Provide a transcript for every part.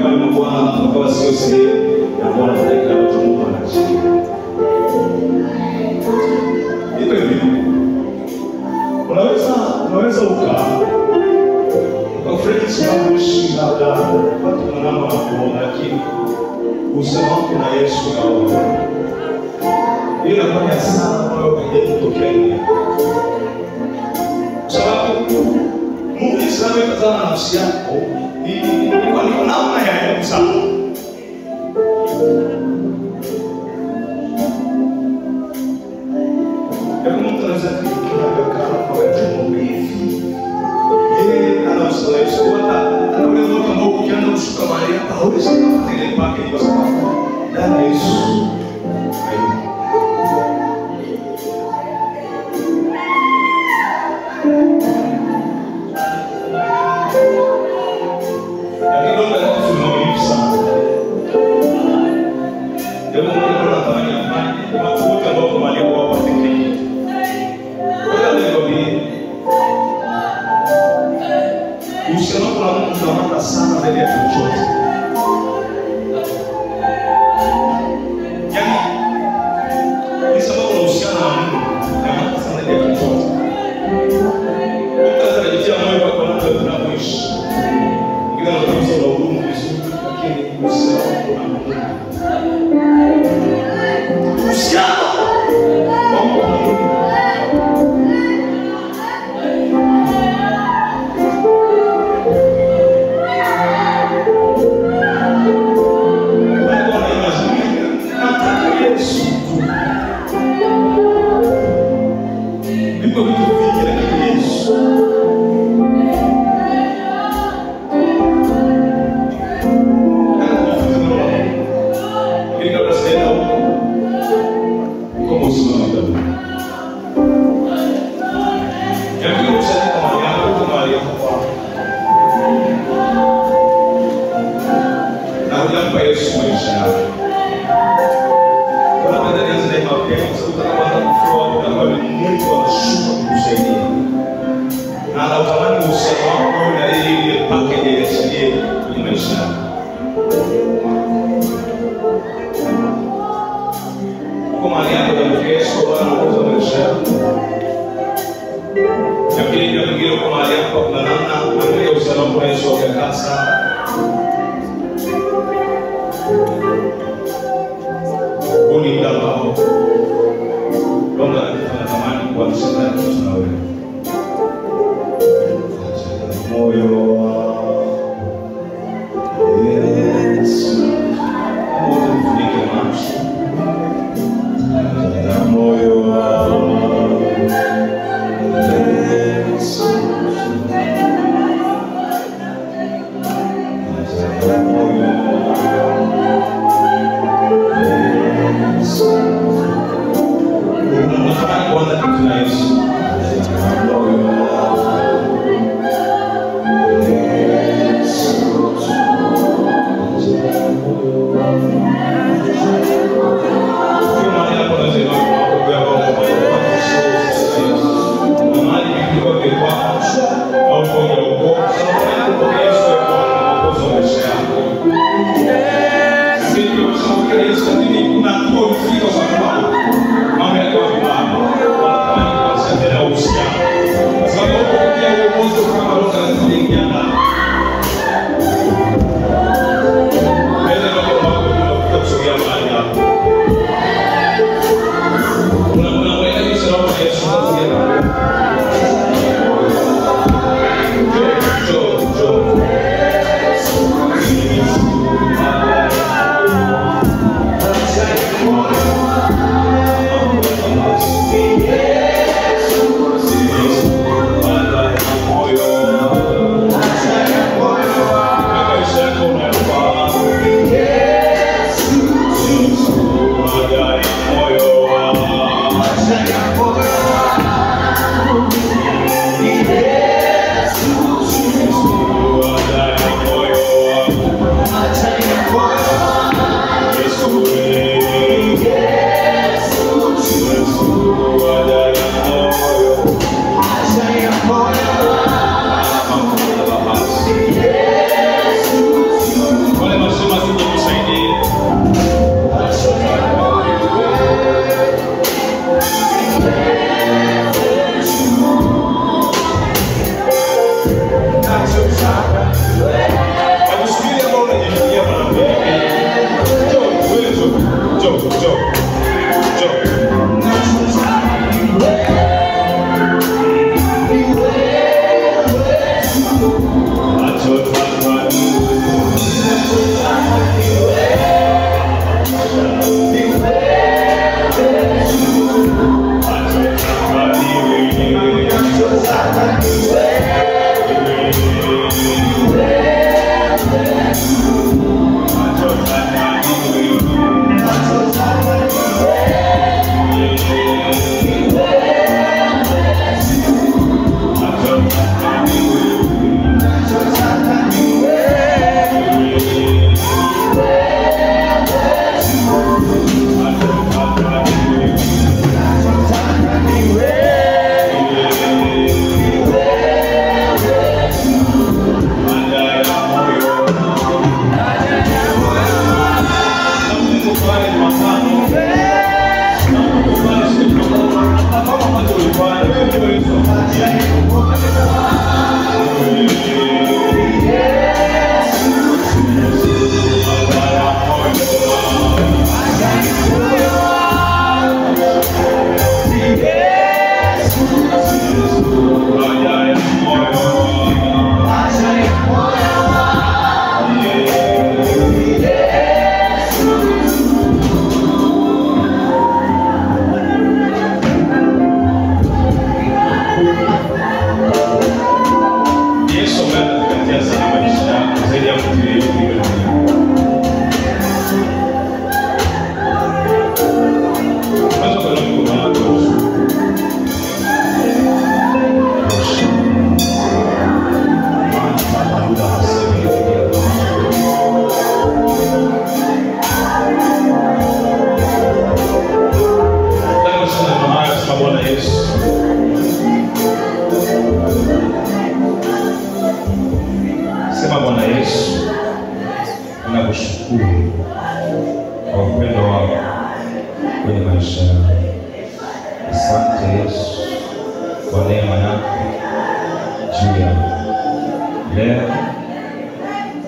mwalimu Bwana kwa sio sehemu ya Bwana katika Mungu anachia. Hivi unaweza friends kuishi labda watu wanao wanakuona, lakini usema kuna Yesu kaona. Hiyo inafanya sana moyo kaje kutokea. Sababu Mungu Israeli kazana nafsi yako ili kwa nini namna ya Musa. Hebu mtu anaweza kukaa kwa jambo hili. Anaweza kuota anaweza kama ukianza kushuka mahali hapa hauwezi kupata ile package kwa sababu ndani ya Yesu. Yes.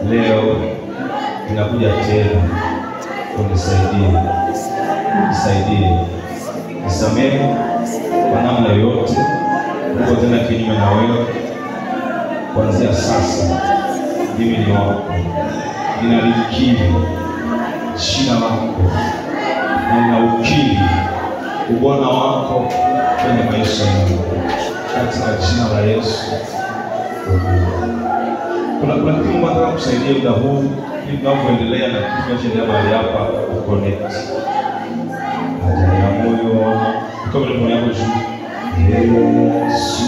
Leo ninakuja tena unisaidie. Nisamehe kwa namna yote uko tena kinyume na wewe. Kuanzia sasa mimi ni wako. Ninalikiri jina lako na ninaukiri ubwana wako kwenye maisha yangu katika jina la Yesu. Kuna kitu Mungu anataka kusaidia muda huu ili tunapoendelea na kitu cha mahali hapa connect. Haja ya moyo kama ni moyo wako Yesu.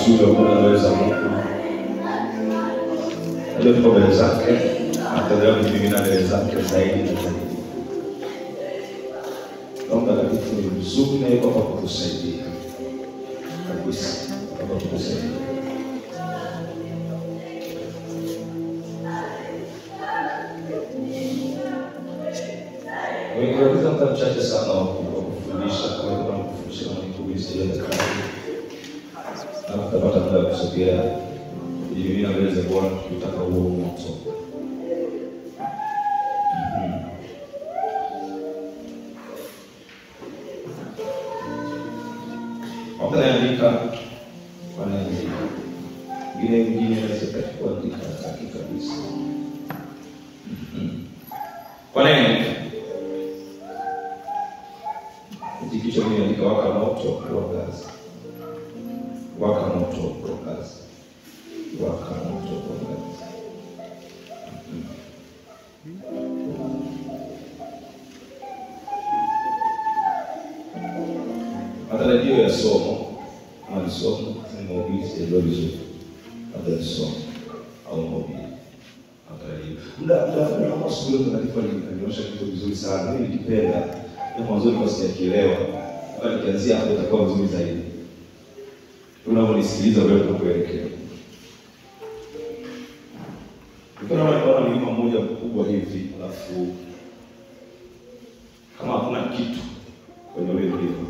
mzuri wa kueleza Mungu. Ndio tuko mbele zake, ataendelea kumimina mbele zake zaidi na zaidi. Roho Mtakatifu ni mzuri na yuko hapa kukusaidia kabisa, hapa kukusaidia. Wengine muda mchache sana wa kufundisha, kwa hiyo kufundisha na kuhubiri ile kazi. Na tutapata muda wa kusogea ili naweze kuona tutaka huo moto. Wanaandika wengine wanasema kuandika kabisa. Kwa nini? Kicho kimeandika waka moto kwa kazi. Waka moto kwa kazi. Waka moto kwa kazi. Matarajio ya somo ama somo ni maumizi ya vizuri. Hata somo au maumizi. Matarajio. Muda kama siku ile tunalipa nionyesha kitu vizuri sana. Mimi nikipenda na mwanzoni kwa sijakielewa. Bali kianzia hapo itakuwa vizuri zaidi. Unaponisikiliza wewe tunapoelekea. Ukiona mlima mmoja mkubwa hivi alafu kama hakuna kitu kwenye ule mlima.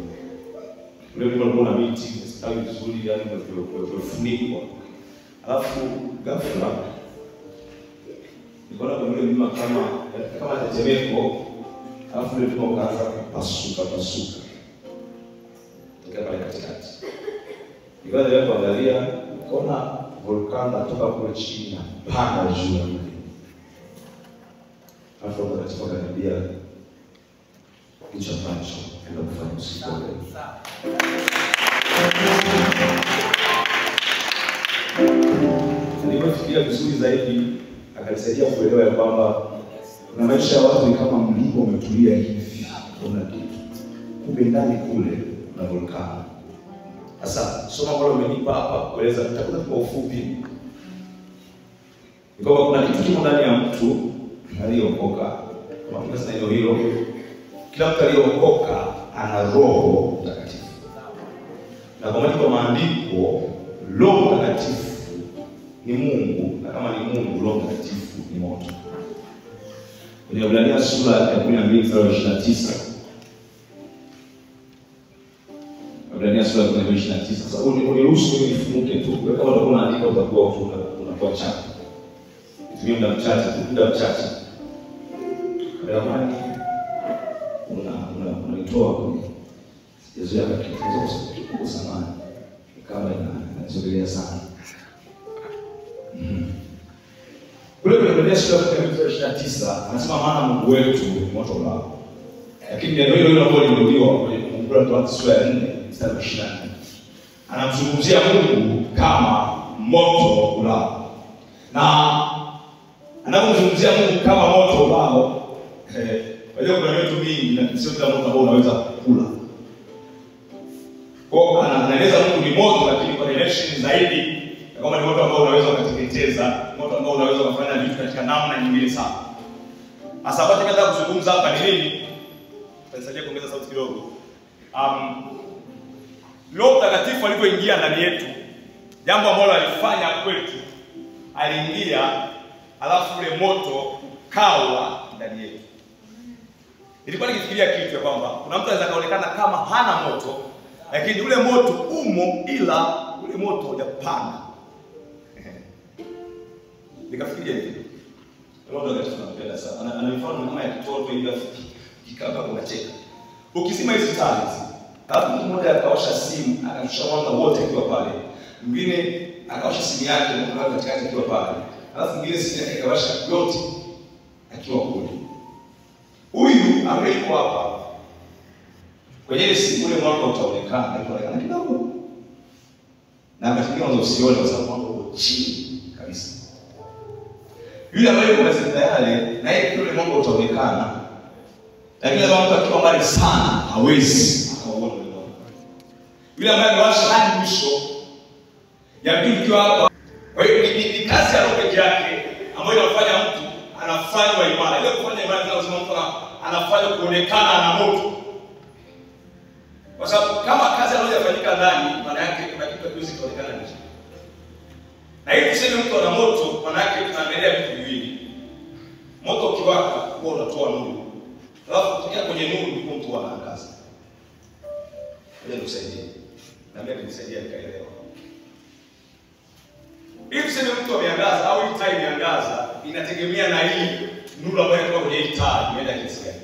Ule mlima kuna miti, stawi vizuri yani umefunikwa. Alafu ghafla nikaona kwenye ule mlima kama tetemeko, alafu ule mlima ukaanza kupasuka. Pale katikati. Nikaanza kuangalia, nikaona volkano kutoka kule chini panda juu ya mlima. Alafu katika kanibia kichwa macho ndio kufanya usiku leo. Nilipofikiria vizuri zaidi, akanisaidia kuelewa ya kwamba na maisha ya watu ni kama mlima umetulia hivi, kuna kitu. Kumbe ndani kule na volkano. Sasa somo ambalo umenipa hapa kueleza nitakuwa kwa ufupi. Ni kwamba kuna kitu kimo ndani ya mtu aliyeokoka. Kama tunasema hilo, kila mtu aliyeokoka ana Roho Mtakatifu. Na kwa mujibu wa maandiko, Roho Mtakatifu ni Mungu, na kama ni Mungu, Roho Mtakatifu ni moto. Kwenye Waebrania sura ya 12:29 Waebrania sura ya 29. Sasa uniruhusu mimi nifunike tu. Wewe kama utakuwa unaandika utakuwa unakuwa chapa. Tumia muda mchache. Kama unatoa kwenye sijazoea kitu kwa samani. Kama inazogelea sana. Kule kwenye Waebrania sura ya 12:29 anasema maana Mungu wetu ni moto ulao. Lakini neno hilo ambalo limerudiwa kwenye Waebrania sura ya 4 mstari wa 24. Anamzungumzia Mungu kama moto ulao. Na anapomzungumzia Mungu kama moto ulao, wajua kuna vitu vingi na sio kila moto ambao unaweza kula. Kwa anaeleza Mungu ni moto, lakini kwa relation zaidi kama ni moto ambao unaweza kuteketeza, moto ambao unaweza kufanya vitu katika namna nyingine sana. Hasa baada ya kuzungumza hapa ni nini? Tutasaidia kuongeza sauti kidogo. Roho Mtakatifu alipoingia ndani yetu, jambo ambalo alifanya kwetu, aliingia alafu ule moto ukawa ndani yetu. Nilikuwa nikifikiria kitu ya kwamba kuna mtu anaweza kaonekana kama hana moto, lakini ule moto umo ila ule moto hujapanda. Nikafikiria hivi. Roho Mtakatifu anapenda sana. Ana mifano kama ya kitoto hivi kikaka unacheka. Ukisema hizi taa hizi, alafu mtu mmoja akawasha simu, akashusha mwanga wote akiwa pale. Mwingine akawasha simu yake na mwanga katikati akiwa pale. Alafu mwingine simu yake akawasha yote akiwa kule. Huyu ambaye yuko hapa kwenye simu ule mwanga utaonekana kidogo. Na mazingira usione kwa sababu mwanga uko chini kabisa. Yule ambaye yuko mazingira yale na yeye kule mwanga utaonekana. Lakini kama mtu akiwa mbali sana hawezi akaona ule mwanga. Yule ambaye amewasha hadi mwisho, Ya pili ikiwa hapa. Kwa hiyo ni kazi ya Roho pekee yake ambayo inafanya mtu anafanywa imara. Ile kufanya imara lazima mtu anafanya kuonekana ana moto. Kwa sababu kama kazi inafanyika ndani, maana yake kuna kitu hakiwezi kuonekana nje. Na hivi tuseme mtu ana moto, maana yake tunaangalia vitu viwili. Moto ukiwaka huwa unatoa nuru. Alafu kutoka kwenye nuru ndipo mtu anaangaza. Ngoja nikusaidie. Na mimi nisaidie nikaelewa. Hivi tuseme mtu ameangaza au hii taa imeangaza, inategemea na hii nuru ambayo inatoka kwenye hii taa imeenda kiasi gani.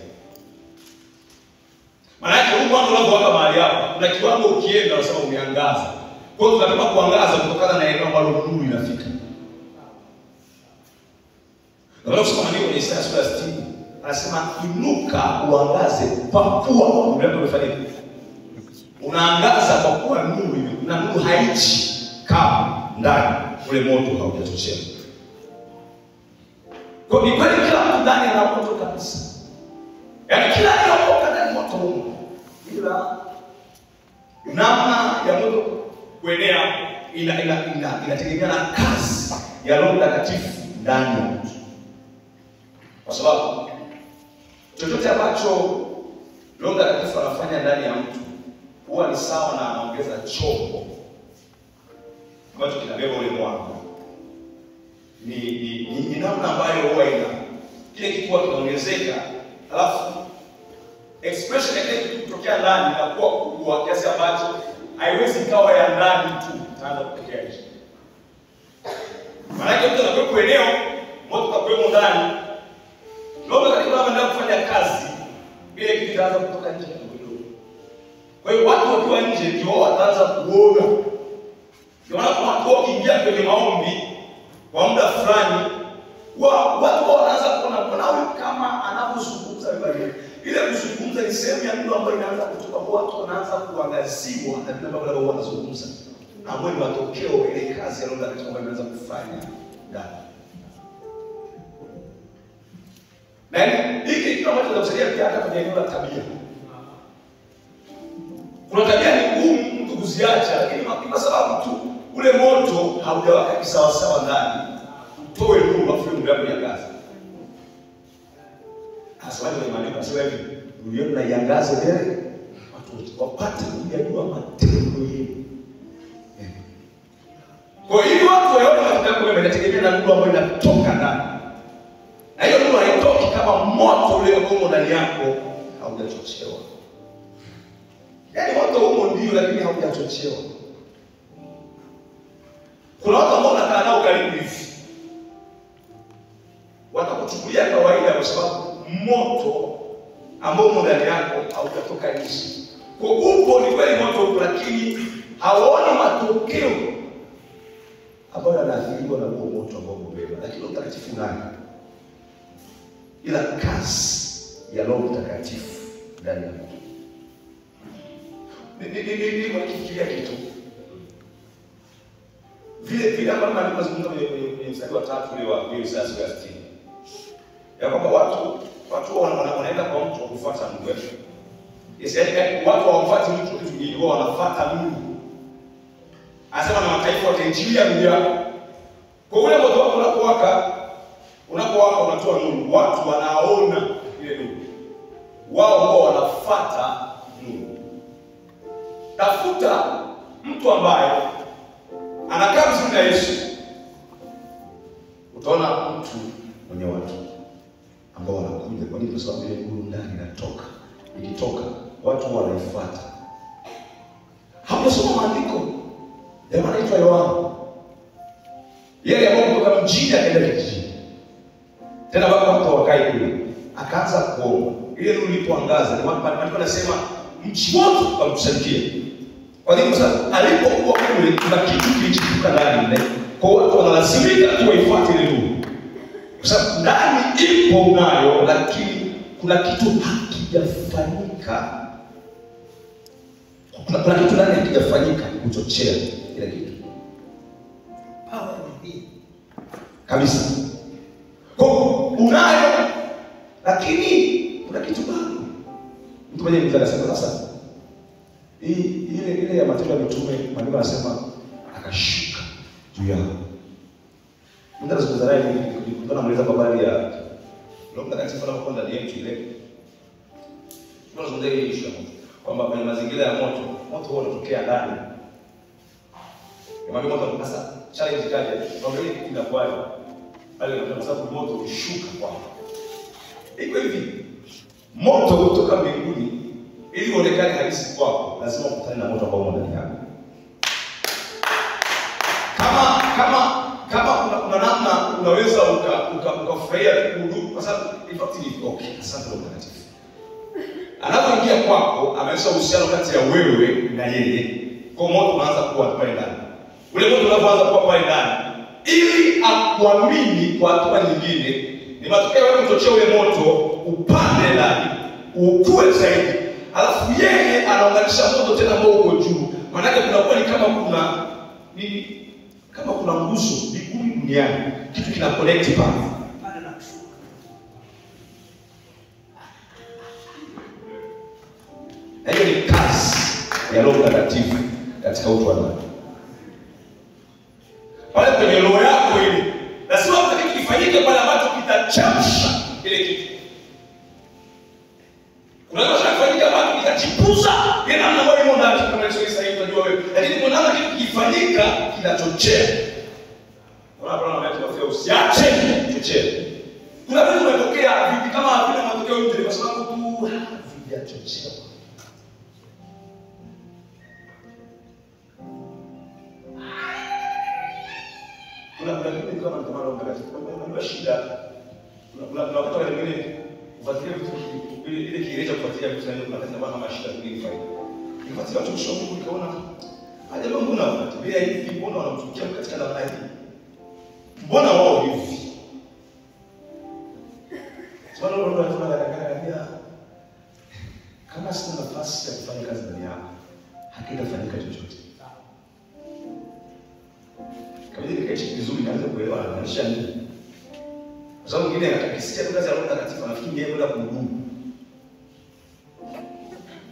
Maana yake huu mwanga unapowaka mahali hapa, kuna kiwango ukienda unasema umeangaza. Kwa hiyo tunataka kuangaza kutokana na eneo ambalo nuru inafika. Na leo kusoma ndio kwenye Isaya sura ya 60, anasema inuka uangaze kwa kuwa Mungu amefanya. Unaangaza kwa kuwa nuru na nuru haichi kama ndani ule moto haujachochea. Kwa ni kweli kila mtu ndani ana moto kabisa. Yaani kila anayeokoka ndani moto huo. Ila namna ya moto kuenea inategemea na kazi ya Roho Mtakatifu ndani ya mtu. Kwa sababu chochote ambacho Roho Mtakatifu anafanya ndani ya mtu huwa ni sawa na anaongeza chombo ambacho kinabeba ule mwanga. Ni namna ambayo huwa kile kitu kinaongezeka, alafu expression ya kile kitu kutokea ndani inakuwa kubwa kiasi ambacho haiwezi kawa ya ndani tu, itaanza kutokea nje. Maana mtu anapokuwa eneo, moto utakuwa ndani. Roho Mtakatifu anaanza kufanya kazi, ile kitu kitaanza kutoka nje kidogo. Kwa hiyo watu wakiwa nje ndio wataanza kuona. Ndio maana kuna watu wakiingia kwenye maombi kwa muda fulani, watu wanaanza kuona huyu kama anapozungumza vile. Ile kuzungumza ni sehemu ya neno ambayo inaanza kutoka kwa watu, wanaanza kuangaziwa na vile ambavyo wanazungumza. Ambayo ni matokeo ile kazi ya Roho Mtakatifu ambayo inaanza kufanya ndani. Na hiki kitu ambacho tunasaidia pia hata kwenye eneo la tabia. Kuna tabia ni ngumu mtu kuziacha, lakini kwa sababu tu ule moto haujawaka kisawasawa ndani, utoe nuru afu ndio unaangaza. Asante kwa maana nasema hivi, ndio tunaiangaza mbele watu wapate kujua matendo yenu. Kwa hiyo watu waone matendo yao yanategemea na nuru ambayo inatoka ndani. Na hiyo nuru haitoki kama moto ule uko ndani yako haujachochewa. Yaani moto umo ndio, lakini haujachochewa. Kuna watu ambao wanakaa nao karibu hivi, watakuchukulia kawaida kwa sababu moto ambao umo ndani yako haujatoka nje. Kwa upo ni kweli moto upo, lakini hawaoni matokeo ambayo yanaathiriwa na huo moto ambao umebeba. Lakini Roho Mtakatifu ndani, ila kazi ya Roho Mtakatifu ndani ya mtu. Nikifikiria kitu vile kama nilipozungumza kwenye mstari wa 3 ule wa Isaya sura ya 60, ya kwamba watu wanaenda kwa mtu kufuata Mungu. Yes, yaani watu hawafuati mtu kitu kingine, wao wanafuata Mungu. Anasema na mataifa watainjilia nuru yako. Kwa ule moto wako unapowaka unatoa nuru, watu wanaona ile nuru. Wao wanafuata nuru. Tafuta mtu ambaye anakaa vizuri na Yesu. Utaona mtu mwenye watu ambao wanakuja. Kwa nini? Kwa sababu ile nuru ndani inatoka. Ikitoka watu wanaifuata. Hamsoma maandiko. Jamaa anaitwa Yohana. Yeye ambaye kutoka mjini akaenda kijijini. Tena baba mtu wakai kule. Akaanza kuomba. Ile nuru ilipoangaza, ndio maandiko yanasema mji wote ukamshangilia. Kwa nini? Kwa sababu alipokuwa kule kuna kitu kilichotoka ndani. Kwa watu wanalazimika tu waifuate ile nuru. Kwa sababu ndani ipo nayo, lakini kuna kitu hakijafanyika. Kuna kitu ndani hakijafanyika kuchochea ile kitu. Power ni kabisa. Kwa unayo, lakini kuna kitu bado. Mtu mmoja mzee anasema sasa ile ya Matendo ya Mitume, Mungu anasema akashuka juu yao. Ndio tunazungumza naye nikutana mweleza kwa habari ya Roho Mtakatifu anapokuwa ndani yetu ile. Tunazungumza ile issue ya moto. Kwamba kwenye mazingira ya moto, moto huo unatokea ndani. Kama moto sasa challenge kaja, tuangalie kitu kinakuwaje. Pale kwa sababu moto ushuka kwako. Iko hivi. Moto kutoka mbinguni ili uonekane halisi kwako, lazima ukutane na moto ambao umo ndani yako. Kama kuna namna unaweza ukafurahia kuhudumu kwa sababu effectively okay, asante Roho Mtakatifu. Anapoingia kwako, amesha uhusiano kati ya wewe na yeye. Kwa moto unaanza kuwa pale ndani. Ule moto unapoanza kuwa pale ndani, ili akuamini kwa hatua nyingine, ni matokeo wewe kuchochea ule moto upande ndani, ukue zaidi. Alafu yeye anaunganisha moto tena ambao uko juu. Maana yake kunakuwa ni kama kuna nini? Kama kuna nguzo mbinguni duniani, kitu kina connect pale. Hiyo ni kazi ya Roho Mtakatifu katika utu wa ndani. Pale kwenye roho yako ile, lazima kitu kifanyike pale ambacho kitachemsha ile kitu. Unaweza kufanyika ambacho kitachipuza ile namna ambayo imo ndani kama hizo sasa hivi unajua wewe. Lakini kuna namna kitu kifanyika kinachochea. Unaona watu wafia usiache chochea. Kuna vitu vinatokea vipi kama vile matokeo yote kwa sababu tu havijachochea. Kuna kitu kama kama Roho Mtakatifu. Kuna shida. Kuna wakati wengine ufuatilie vitu ile kirejesha kufuatilia vitu na kuna kazi kama shida nyingi faida. Nifuatilia watu kusoma Mungu nikaona haja Mungu na kutabia hivi mbona wanamtukia katika namna hii? Mbona wao hivi? Swali la Mungu anataka kama sina nafasi ya kufanya kazi ndani yako, hakitafanyika chochote. Kama ile kitu kizuri naanza kuelewa anamaanisha nini? Kwa sababu mwingine akisikia kazi ya Roho Mtakatifu anafikiri yeye kwenda kuhudumu.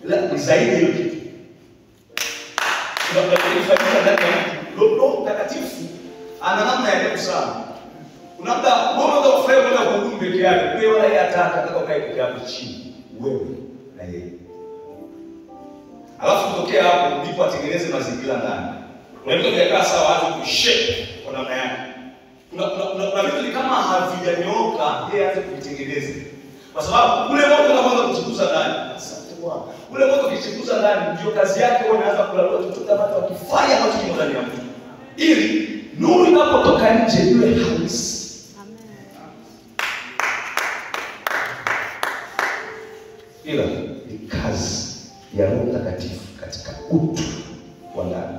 Ila zaidi hiyo kitu. Kuna kufanyika ndani ya Roho Mtakatifu ana namna ya kusema. Kuna muda wewe unafanya kwenda kuhudumu peke yako. Wewe wala yeye ataka ukae peke yako chini. Wewe na yeye. Alafu kutokea hapo ndipo atengeneze mazingira ndani. Kuna vitu vyakaa sawa hadi kushake kwa namna yake. Kuna vitu kama havijanyooka yeye aanze kuvitengeneza. Kwa sababu ule moto unaanza kuchikuza ndani. Asante Bwana. Ule moto ukichikuza ndani ndio kazi yake wewe unaanza kulalua chochote ambacho akifanya ambacho kimo ndani ya mtu. Ili nuru inapotoka nje iwe halisi. Ila ni kazi ya Roho Mtakatifu katika utu wa ndani.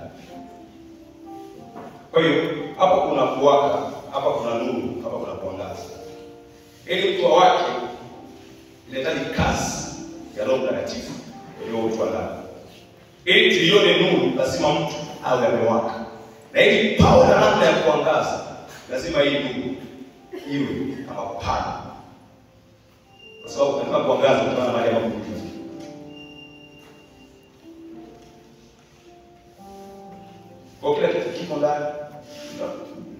Kwa hiyo hapa kuna kuwaka, hapa kuna nuru, hapa kuna kuangaza. Ili utu wake inahitaji kazi ya Roho Mtakatifu ndio utu wa ndani. Ili tuione nuru lazima mtu awe amewaka. Na ili pawe na namna ya kuangaza lazima hii nuru iwe kama pana. Kwa sababu katika kuangaza kuna mahali ambapo kuna kwa kila kitu kiko ndani.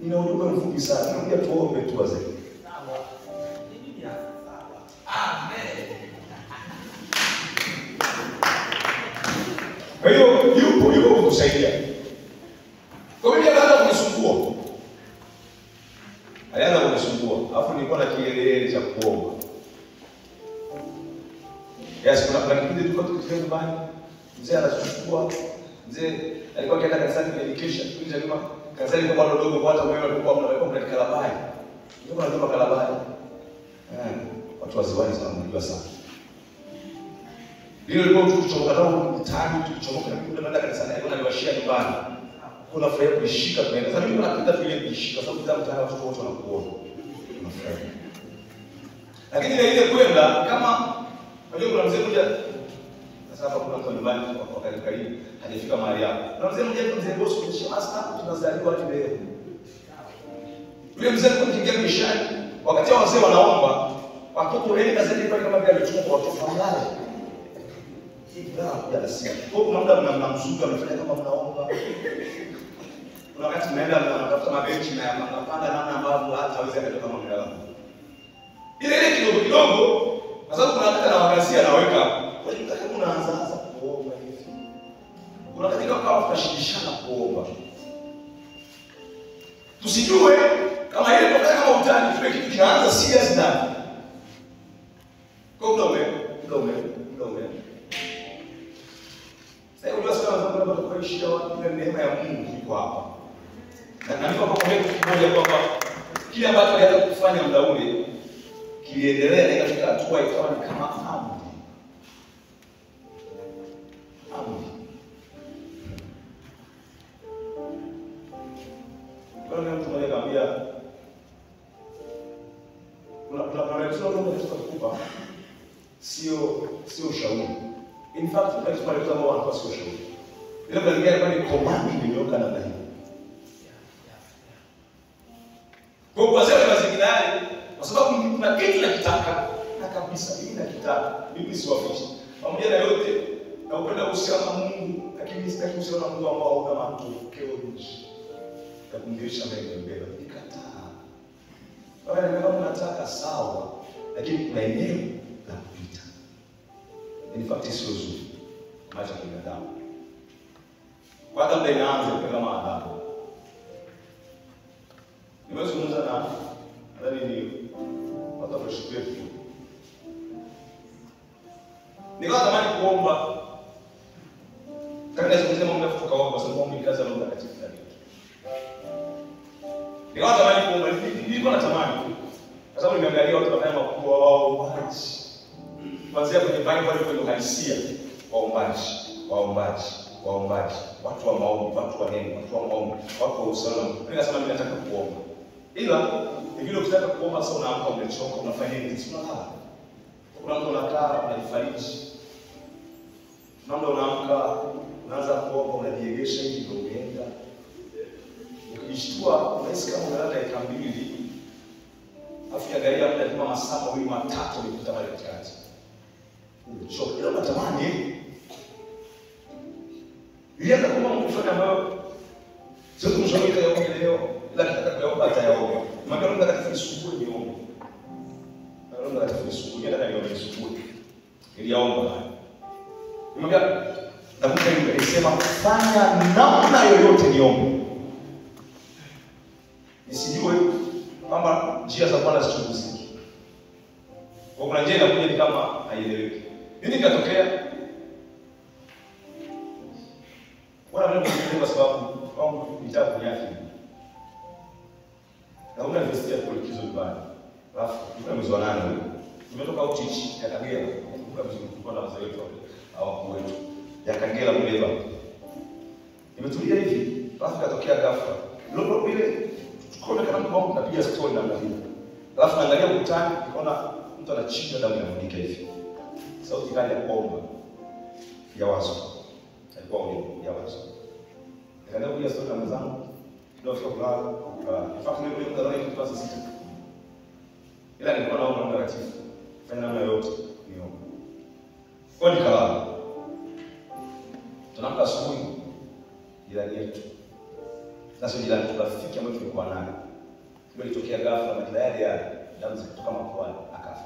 Ina ujumbe mfupi sana. Naomba tuombe tu wazee. Amen. Kwa hiyo yupo kutusaidia. Kwa hiyo alianza kunisumbua. Alafu nilikuwa na kielele cha kuomba. Yes, kuna kipindi tulikuwa tukikaa nyumbani. Mzee anachukua. Mzee alikuwa akienda kanisani medication, kuja nyuma kanisani kwa bado dogo hata wewe ulikuwa unaweka kwa kalabai. Ndio unajua kalabai. Watu waziwazi sana wanajua sana. Leo ilikuwa tukichomoka nao mtaani tukichomoka na kwenda kwenda kanisani alikuwa analiwashia nyumbani. Kuna furaha kuishika kwenda. Sasa mimi napenda vile kuishika sababu kila mtaani watu wote wanakuona. Unafurahi. Lakini ile kwenda kama unajua kuna mzee mmoja sasa hapa kuna mtu nyumbani kwa karibu hajafika mahali hapo. Na mzee boss kunisha master tunazaliwa hadi leo. Yule mzee alikuwa akiingia mishani wakati wazee wanaomba watoto wengi kazini pale kama vile alichukua watoto wangale. Hivi ndio anakuja nasikia. Kwa kuna muda mnamzuka mnafanya kama mnaomba. Kuna wakati tunaenda tunatafuta mabenchi na mnapanda namna ambavyo hata hawezi akatoka kama mlala. Ile kidogo kidogo kwa sababu kuna wakati anawakazia anaweka. Kwa hiyo kama unaanza kuomba hivi. Kuna wakati kama tunashirikishana kuomba. Tusijue kama ile kwa kama utani tuwe kitu kinaanza serious ndani. Kwa muda ume. Sasa unajua sana kwamba tunapoishi wapi na neema ya Mungu iko hapa. Na niko kwa kitu kimoja kwamba kile ambacho alianza kufanya muda ule kiliendelea na ikafika hatua ikawa ni kama amri. Kwa nini mtu mmoja akamwambia kuna mtu mmoja kukupa sio ushauri. In fact, kuna kitu kile ambao wanakuwa sio ushauri. Ile kulingana kwa ni command imeoka namna hiyo. Kwa sababu mazingira yale, kwa sababu kuna kitu nakitaka na kabisa mimi nakitaka. Mimi si wafichi. Pamoja na yote na upenda kuhusiana na Mungu, lakini sitaki kuhusiana na Mungu ambao hauna matokeo nje. Ya kumdirisha mbele. Nikataa. Baba kama unataka sawa, lakini kuna eneo la kupita. In fact sio zuri. Maisha ya binadamu. Kwanza ndio inaanza kama adabu. Nimezungumza na ni watu wa shule tu. Nikatamani kuomba. Kabla ya mambo ya kutoka kwa sababu mimi kazi ya Mungu katika ndani. Nikatamani kuomba, nilikuwa natamani. Kwa sababu nimeangalia watu wanafanya makubwa wao waombaji. Kuanzia kwenye Bible kwenye uhalisia waombaji, watu wa maombi, watu wa neno, watu wa maombi, watu wa usalama. Nikasema mimi nataka kuomba. Ila vile ukitaka kuomba sasa unaamka umechoka unafanya nini? Unalala. Kuna mtu anakaa anajifariji. Mambo unaamka unaanza kuomba unajiegesha hivi ndio umeenda. Ukijishtua unahisi kama unalala dakika 2. Afu angalia muda kama masaa 2-3 ulipita pale katikati. Umechoka. Ila unatamani ilianza kuomba Mungu fulani ambayo sio kumshauri kwa leo. Ila nataka kuomba atayaomba. Mwambie Mungu nataka asubuhi niombe. Mungu nataka asubuhi nataka niombe asubuhi. Niliomba. Mwambie nakupa hiyo nisema fanya namna yoyote niombe. Nisijue kwamba njia za Bwana zichunguzike. Kwa kuna njia inakuja ni kama haieleweki. Nini kinatokea? Bwana Mungu kwa sababu kwangu nitaka kunyaki. Na una investia kwa likizo nyumbani. Alafu kuna mwezi wa 8 huyo. Tumetoka Uchichi ya Kagera, kumbuka vizuri tulikuwa na wazee wetu au wetu. Ya Kagera Muleba. Nimetulia hivi, alafu katokea ghafla. Lolo ile tukaona kama mtu anapiga story namna hiyo. Alafu naangalia ukutani, nikaona mtu anachinja damu inamwagika hivi. Sauti kali ya kuomba ya wazo. Alikuwa ya wazo. Nikaanza kupiga story na mzangu. Ndio fika kulala. In fact mimi ndio ndio kitu pasa sita. Ila nilikuwa naomba mtakatifu. Fanya namna yote niombe. Kwa nikalala. Tunaamka asubuhi jirani yetu. Sasa jirani rafiki ambaye tulikuwa naye. Ndio ilitokea ghafla na tayari ya damu zikutoka mapuani akafa.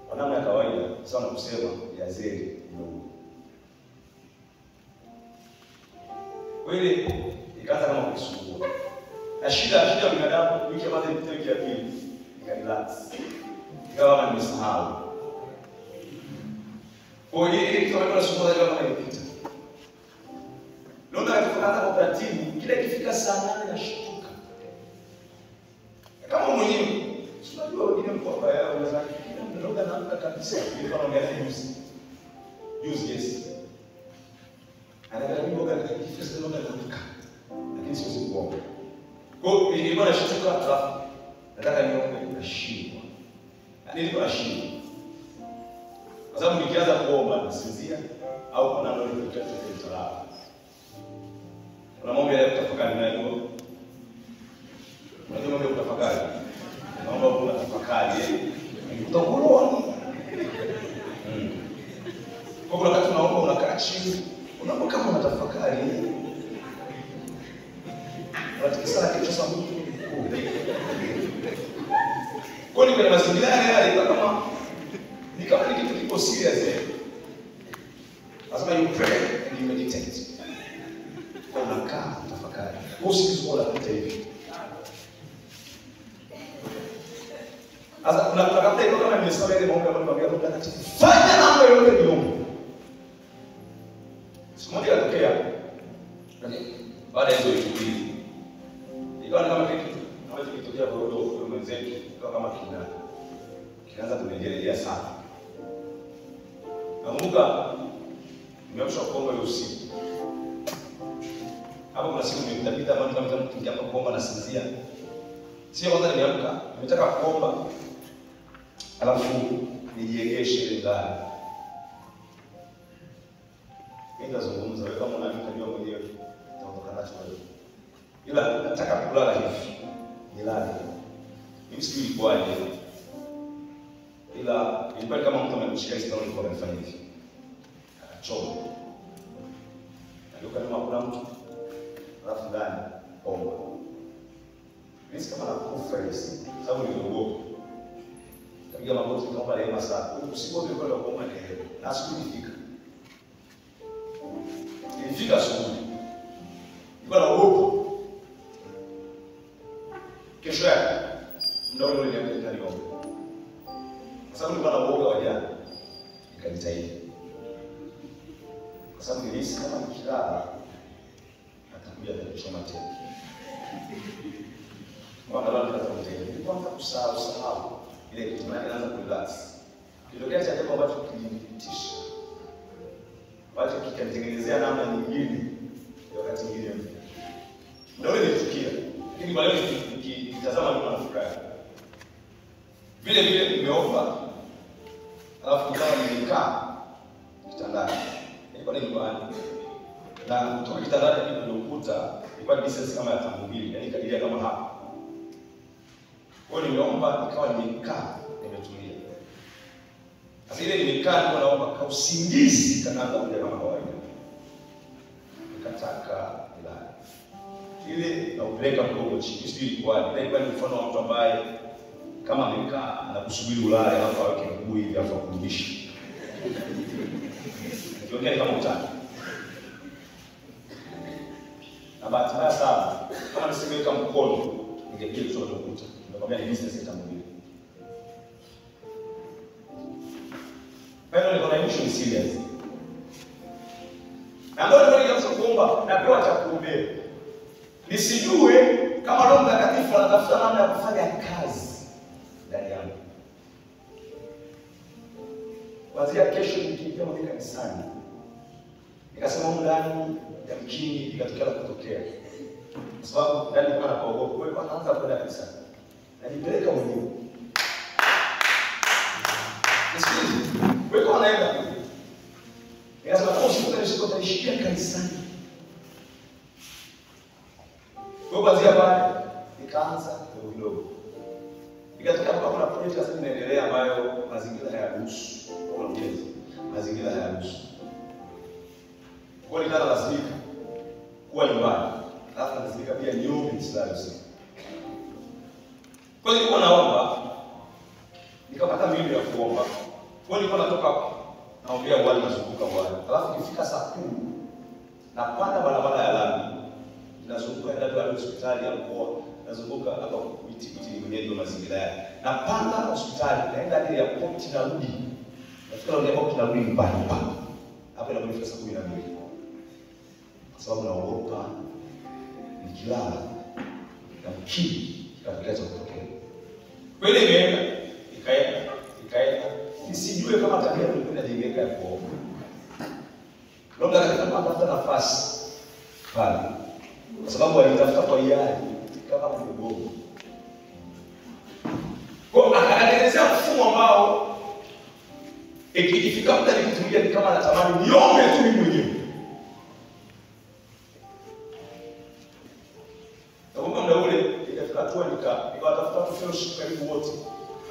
Kwa namna ya kawaida sana kusema ya zeri ndio. Kweli ikaanza kama kusumbua. Na shida ya binadamu wiki ya kwanza ilipita wiki ya pili. Nikarelax. Ikawa kama nimesahau. Kwa hiyo ile kitu ambacho nasumbua kama ilipita. Ndio tukaanza kwa taratibu, kila ikifika saa 8 nashtuka. Kama mwenyewe, unajua wengine mkoa yao unaweza ndio naamka kabisa. Nilikuwa naongea juzi. Yes. Anataka kuoga na kifika ndio naamka. Lakini siwezi kuoga. Kwa hiyo nilikuwa nashtuka alafu nataka niombe nashindwa. Nilikuwa nashindwa. Kwa sababu nikianza kuomba nasinzia au kuna ndio nilikuwa nitalala. Kuna mambo ya kutafakari nayo. Unajua mambo ya kutafakari. Naomba kuna tafakari. Utakuwa. Kwa kuna wakati unaomba unakaa chini. Unaomba kama unatafakari. Kwa hiyo kwenye mazingira yale kama ni kama ni kitu kiko serious. Lazima you pray and you meditate. Kwa unakaa tafakari. Usikizo wala kupita hivi. Sasa tunakapata hiyo kama nimesema ile maombi ambayo nimeambia Mungu atakatifu. Fanya mambo yote niombe. Siku moja ilitokea. Baada ya hizo wiki mbili. Ikawa kama kitu ambacho kilitokea kwa roho mwenzetu kama kinaanza kuendelea sana. Nakumbuka nimeamsha kuomba ile usiku. Hapo kuna siku nimepita mambo kama nikianza kuomba na sinzia. Sio kwanza nimeamka, nimetaka kuomba. Alafu nijiegeshe ile ndani. Nitazungumza wewe kama unajua mwenyewe utaondoka nacho wewe. Ila nataka kulala hivi. Nilale. Mimi sijui ilikuwaje. Ila ilikuwa kama mtu amemshika hizo ndio alikuwa anafanya hivi. Akachoma. Alikuwa kama kuna mtu alafu ndani omba. Mimi kama nakufa hizi sababu niliogopa. Kapiga magoti kama rehema sana. Usipote kwenda kuomba rehema. Na sikufika. Nilifika asubuhi. Nilikuwa naogopa. Kesho yake muda ule niliamka niombe. Kwa sababu nilikuwa naogopa wajana. Nikajitahidi. Kwa sababu nilihisi kama nikilala atakuja kuchoma tena. Mwaka leo tunataka nilikuwa kusahau ile kitu inaanza kurelax. Kilitokea cha jambo ambacho kilinitisha. Wacha kikanitengenezea namna nyingine wakati mwingine. Ndio ile tukia. Lakini baadaye nikitazama ndio nafurahi. Vile vile nimeomba. Alafu nikawa nimekaa kitandani. Nilikuwa nyumbani. Na kutoka kitandani ndio ukuta ilikuwa distance kama ya 5 yaani kadiria kama hapa. Kwa hiyo nimeomba nikawa nimekaa nimetulia. Sasa ile nimekaa ndio naomba kwa usingizi kanaanza kuja kama kawaida. Nikataka nilale. Ile na upeleka mkono chini. Sio ilikuwa ni mfano wa mtu ambaye kama amekaa anakusubiri ulale alafu aweke mguu hivi alafu akurudishe. Kiongea kama utani. Na bahati mbaya sana kama nisingeweka mkono ningepiga kutoka ukuta. Nakwambia ni business itamwili. Bado niko na issue serious. Na ndio nilianza kuomba na pewa cha kuombea. Nisijue kama Roho Mtakatifu anatafuta namna ya kufanya kazi ndani yangu. Kuanzia kesho nikiingia mwenye kanisani. Nikasema ndani ya mkini ikatokea kutokea. Kwa sababu ndani kama nakuogopa, kwa hiyo anaanza kwenda kanisani. Najipeleka mwenyewe. Nisikize. Wewe unaenda. Nikasema kama usipokuwa utaishikia kanisani. Kwa kuanzia pale nikaanza kidogo. Nikataka kama kuna project sasa inaendelea ambayo mazingira hayaruhusu. Kwa ujenzi. Mazingira hayaruhusu. Kwa nilala lazima kuwa nyumbani. Alafu lazima pia niombe mstari usiku. Kwa hiyo nilikuwa naomba nikapata mbinu ya kuomba. Kwa hiyo nilikuwa natoka naombea wale nazunguka wale. Alafu ikifika saa 10 napanda barabara ya lami. Nazunguka hadi hospitali ya mkoa. Nazunguka hapa miti mwenyewe ndio mazingira yake. Napanda hospitali naenda hadi ya port narudi. Nafika ndio hapo tunarudi nyumbani hapa. Hapo inapofika saa 12. Kwa sababu naogopa nikilala na mkii katika cha kutokea. Kweli imeenda ikaenda nisijue kama tabia nilikuwa najengeka hapo. Labda nikapata nafasi pale. Kwa sababu alitafuta kwa hiari kama mdogo. Kwa akatengeneza mfumo ambao ikifika muda nikitumia kama natamani niombe tu mimi mwenyewe. Naomba muda ule ikafika hatua nikatafuta tu fellowship karibu wote.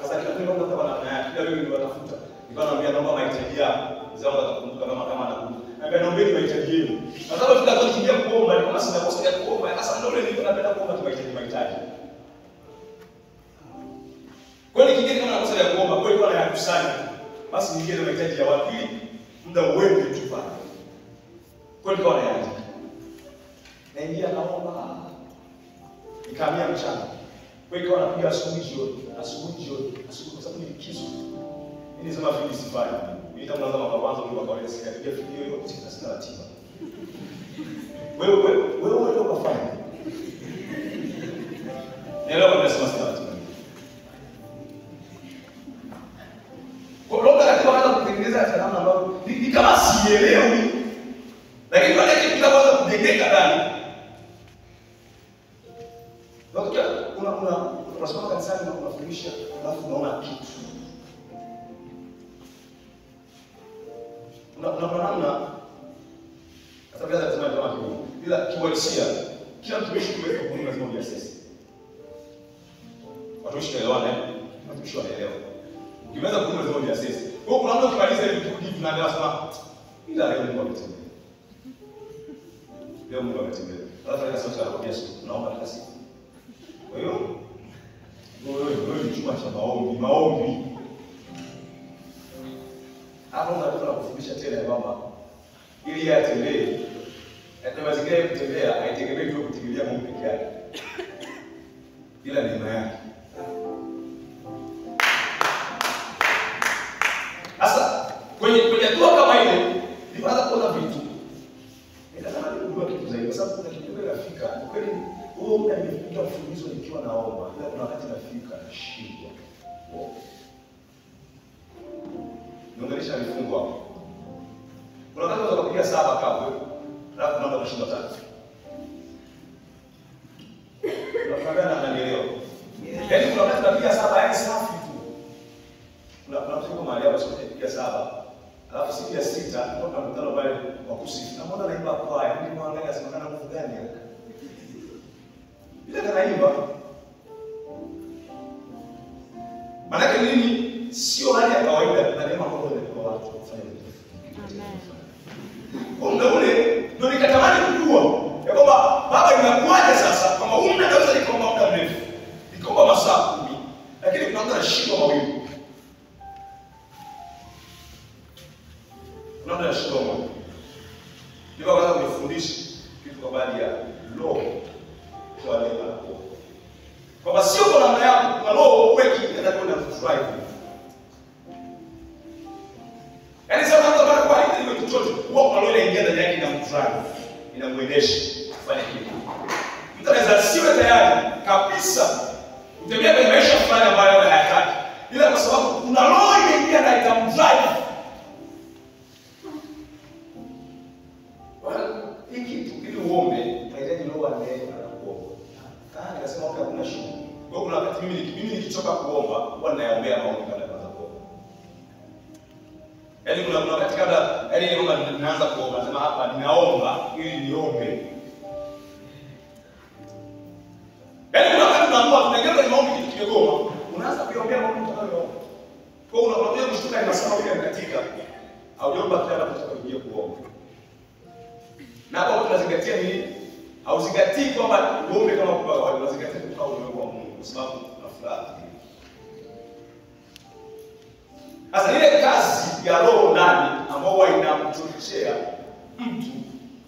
Sasa kila mtu anataka namna yake, kila wewe ndio unatafuta. Nikamwambia naomba mahitaji yako. Zangu atakumbuka kama anakumbuka. Naambia naombeni mahitaji yenu. Na sababu tutakimbia kuomba ni kama sina kosa ya kuomba. Sasa ndio ile nilikuwa napenda kuomba mahitaji. Kwa hiyo yakusanya. Basi niingie na mahitaji ya watu ili muda uende tu pale. Kwa nini kaona yaje? Naingia naomba. Nikaamia mchana. Kwa hiyo napiga asubuhi jioni, kwa sababu ni likizo. Mimi nisema vipi sifanye. Mimi nitaanza mambo kwanza ndio kwa lesi katika video hiyo sina ratiba. Wewe ndio ukafanya. Leo nimesema sina ratiba. Kwa hiyo katika kwanza kutengeneza namna ambayo ni kama sielewi. Lakini baada ya kitu kwanza kujengeka ndani. Unasoma kanisani na unafundisha alafu unaona kitu. Namna hata bila kusema kama kitu. Bila kiuhalisia kila mtumishi tuweze kuona lazima ujiasesi. Watumishi waelewane, watumishi wanaelewa. Ukiweza kuona lazima ujiasesi. Kwa hiyo kuna mtu ukimaliza hivi kitu na anasema ila leo Mungu ametembea. Leo Mungu ametembea. Alafu anasema anakuambia siku tunaomba kila siku. Kwa hiyo wewe ni chuma cha maombi. Hapo unataka kufundisha tena ya kwamba ili yatembee. Hata mazingira ya kutembea haitegemei tu kutegemea Mungu peke yake. Ila neema yake. Sasa kwenye hatua kama ile, nilianza kuona vitu. Nikasema ndio kitu zaidi kwa sababu kuna kitu kinafika. Kweli huo muda nimekuja kufundishwa nikiwa naomba. Ila kuna wakati nafika nashindwa. Niongelesha vifungo hapo. Kuna wakati unaweza kupiga 7 kabla, alafu unaanza kushinda 3. Unafahamu na nanielewa. Yaani kuna wakati unapiga 7 yaani safi tu. Kuna mtu mahali hapo sio kupiga 7. Alafu siku ya 6 ndio mkutano pale wa kusifu. Na mbona naimba kwaya? Mimi mwangalia asemekana nguvu gani hapa? Bila kanaimba. Maana nini? Sio hali ya kawaida na neema Mungu kwa watu kufanya hivyo. Amen. Kwa ule ndio nikatamani kujua ya kwamba baba inakuaje sasa kama umna naweza nikomba muda mrefu. Nikomba masaa 10 lakini kuna mtu anashindwa mawili. Kuna mtu anashindwa mawili. Ndio kwanza kunifundisha kitu kwa baadhi ya law kwa neema. Kwa sio kwa namna yako kuna law uweki ndio kwenda kufurahi. Yaani sasa mtu anataka kwa hiyo kitu chochote, huwa kuna leo inaingia ndani yake na mfrani, inamuendesha kufanya kitu. Mtu anaweza siwe tayari kabisa kutembea kwenye maisha fulani ambayo hayataki. Ila kwa sababu kuna roho inaingia na itamdrive. Hii kitu ili uombe, unahitaji roho ya neema na kuomba. Nikasema okay hakuna shida. Kwa hiyo kuna wakati mimi nikichoka kuomba, huwa ninaombea maombi kabla ya kuanza kuomba. Yaani kuna wakati kabla yaani kama ninaanza kuomba nasema hapa ninaomba ili niombe. Yaani kuna wakati tunaamua tunaingia kwenye maombi kitu kimegoma, unaanza kuombea maombi utakayoomba. Kwa hiyo unakuja kushtuka na sababu ile katika haujaomba kile unachotaka kuingia kuomba. Na hapo tunazingatia nini? Hauzingatii kwamba uombe kama kwa kawaida, unazingatia kwa uwepo wa Mungu kwa sababu una furaha. Sasa ile kazi ya roho ndani ambayo inamchochea mtu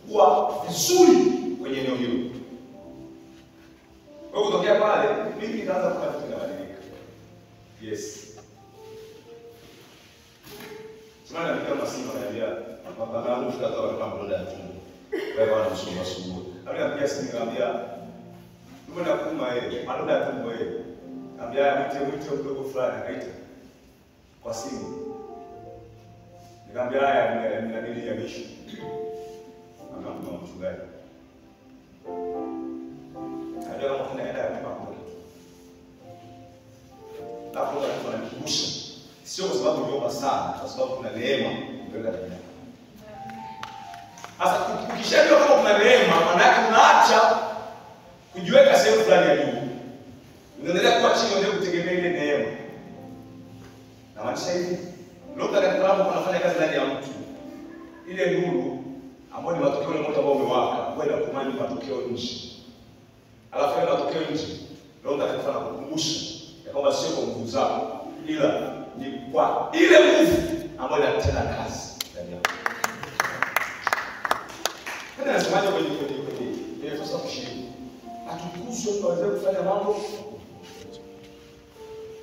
kuwa vizuri kwenye eneo hilo. Kwa hiyo kutokea pale mimi nikaanza kupata kubadilika. Yes. Sasa ndio kama sima naambia baba yangu fika kwa kama ndo tu. Wewe wana msoma subuhi. Labda pia siniambia ndio na kuma yeye, aloda tu wewe. Ambia mtu mdogo fulani akaita kwa simu. Nikamwambia haya nina nini ya misho. Akamwambia mchungaji. Ndio kama tunaenda kwa mambo. Hapo watu wananikumbusha. Sio kwa sababu niomba sana, kwa sababu kuna neema mbele ya Mungu. Sasa ukishajua kama kuna neema, maana yake unaacha kujiweka sehemu fulani ya juu. Unaendelea kuwa chini ndio kutegemea ile neema. Na maanisha hivi, Roho Mtakatifu anafanya kazi ndani ya mtu. Ile nuru ambayo ni matokeo ya moto ambao umewaka, kwenda kumani matokeo nje. Alafu ile matokeo nje, Roho Mtakatifu anakukumbusha ya kwamba sio kwa nguvu zako, ila ni kwa ile nguvu ambayo inatenda kazi ndani yako. Hata nasemaje kwenye Efeso 20. Hatukuzwe tuweze kufanya mambo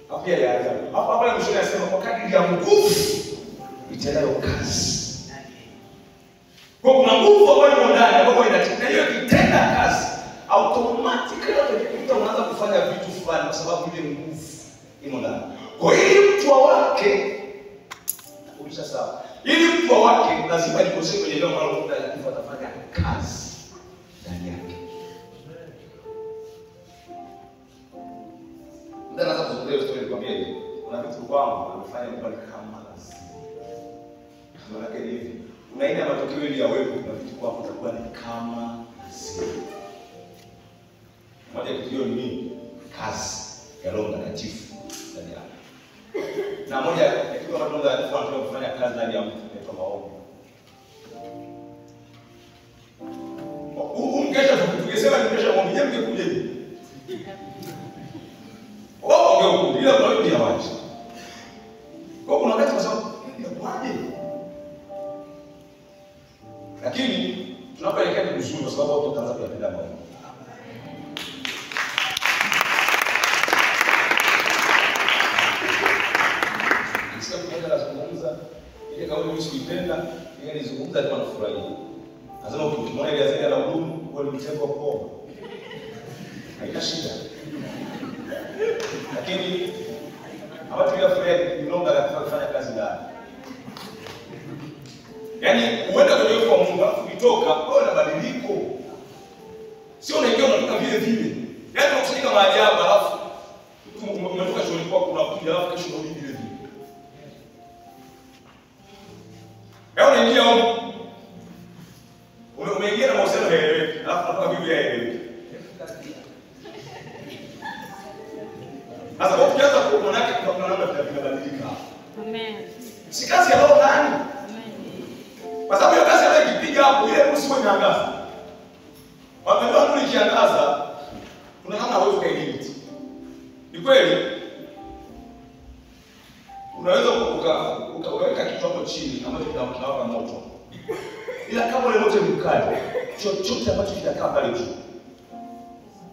hapo ya ajabu. Hapa mshoni anasema kwa kadiri ya nguvu itendayo kazi. Kwa kuna nguvu ambayo iko ndani ambayo inatenda hiyo kitenda kazi. Automatically mtu anaanza kufanya vitu fulani kwa sababu ile nguvu imo ndani. Kwa hiyo mtu wake ulisha sawa. Ili mtu wake lazima nikosee kwenye eneo ambalo Mungu atafanya kazi ndani yake. Ndio naanza kuzungumzia story nikwambia hivi. Kuna vitu kwangu amefanya mbali kama lazima. Maana yake ni hivi. Unaina matokeo ili yawepo na vitu kwako utakuwa ni kama lazima. Moja kitu hiyo ni nini? Kazi ya Roho Mtakatifu ndani yako. Na moja ya kitu ambacho Roho Mtakatifu anataka kufanya kazi ndani ya mtu ni maombi. Mkesha tukisema ni mkesha maombi, je, mngekuja hivi? Wao ongea bila maombi ya watu. Kwa kuna wakati kwa sababu inakuaje? Lakini tunapoelekea ni kuzuri kwa sababu watu wataanza kuyapenda maombi. Ile kauli usipenda, ile nizungumza tu anafurahia. Lazima ukimwona ile azali la hudumu, wewe ni mtego wa kuomba. Haina shida. Lakini hawatu bila furaha inaomba kufanya kazi ndani. Yaani uende kwenye uwepo wa Mungu, alafu ukitoka wewe na badiliko. Sio unaingia unatoka vile vile. Yaani unakusanyika mahali hapa alafu umetoka shule kwako unakuja alafu kesho unarudi vile vile. Yao unaingia huko. Umeingia na mahusiano hayaeleweki, alafu unatoka Biblia hayaeleweki. Sasa kwa kiasi kwa maana yake kuna namna tunabadilika. Amen. Si kazi ya Roho ndani. Amen. Kwa sababu hiyo kazi ambayo ikipiga hapo ile usiwe imeangaza. Wakati nuru ikiangaza kuna namna hauwezi kuilimit. Ni kweli? Unaweza ukaweka kitu hapo chini ambacho kinawaka moto. Ila kama ule moto ni mkali, chochote ambacho kitakaa pale juu,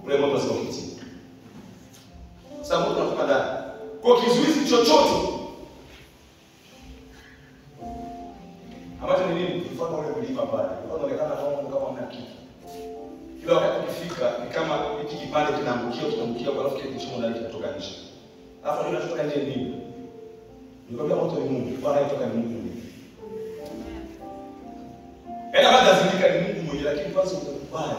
ule moto sio kitu. Sababu tunatoka ndani. Kwa kizuizi chochote ambacho ni nini? Mfano ule mlima pale. Unaonekana kama mna kitu. Kila wakati ukifika ni kama hiki kipande kinaangukia kwa alafu kile kichomo ndani kinatoka nje. Alafu ndio kinatoka nje nini? Nikwambia moto ni Mungu. Bwana anatoka ni Mungu. Yaani baada ya zindika ni Mungu mwenyewe, lakini kwanza utakubali